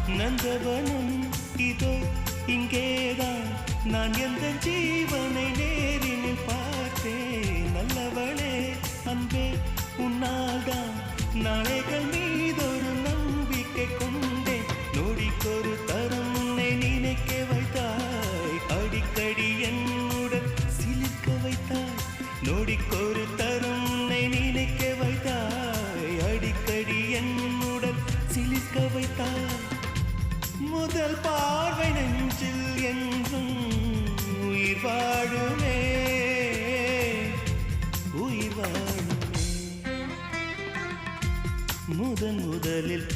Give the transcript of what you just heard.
நந்தவனம் இதோ இங்கேதான் நான் எந்த ஜீவனை நேரினில் பார்த்தேன் நல்லவளே அன்பே உன்னால்தான் நாளைகள் மீதொரு நம்பிக்கை கொண்டேன் நொடிக்கொரு தரம் உன்னை நினைக்க வைத்தாய் அடிக்கடி என்னுடன் சிலிர்க்க வைத்தாய் நொடிக்கொரு தரம் உன்னை நினைக்க வைத்தாய் அடிக்கடி என்னுடன் சிலிர்க்க வைத்தாய் முதல் பார்வை நெஞ்சில் என்றும் உயிர் வாழுமே உயிர் வாழுமே முதலில்